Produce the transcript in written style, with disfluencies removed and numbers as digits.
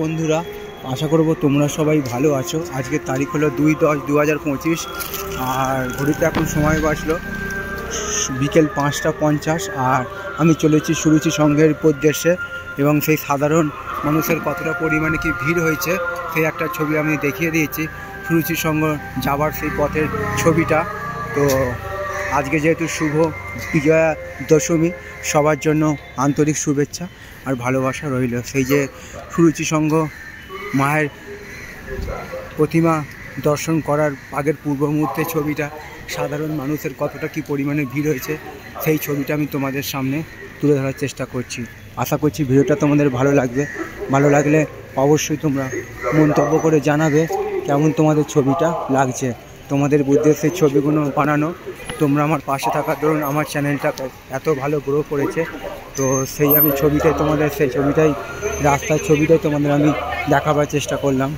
বন্ধুরা, আশা করব তোমরা সবাই ভালো আছো। আজকের তারিখ হলো 2/10/2025 আর ঘড়িতে এখন সময় বাজলো বিকেল 5টা 50। আর আমি চলেছি সুরুচি সংঘের উদ্দেশ্যে এবং সেই সাধারণ মানুষের কতটা পরিমাণে কি ভিড় হয়েছে সেই একটা ছবি আমি দেখিয়ে দিয়েছি। সুরুচি সংঘ যাবার সেই পথের ছবিটা। তো আজকে যেহেতু শুভ বিজয়া দশমী, সবার জন্য আন্তরিক শুভেচ্ছা আর ভালোবাসা রইল। সেই যে সুরুচি সংঘ মায়ের প্রতিমা দর্শন করার আগের পূর্ব মুহূর্তে ছবিটা, সাধারণ মানুষের কতটা কি পরিমাণে ভিড় হয়েছে সেই ছবিটা আমি তোমাদের সামনে তুলে ধরার চেষ্টা করছি। আশা করছি ভিডিওটা তোমাদের ভালো লাগবে। ভালো লাগলে অবশ্যই তোমরা মন্তব্য করে জানাবে কেমন তোমাদের ছবিটা লাগছে। তোমাদের বুদ্ধি সেই ছবিগুলো বানানো, তোমরা আমার পাশে থাকার দরুন আমার চ্যানেলটা এত ভালো গ্রো করেছে। তো সেই আমি ছবিটাই তোমাদের, সেই ছবিটাই রাস্তার ছবিটাই তোমাদের আমি দেখাবার চেষ্টা করলাম।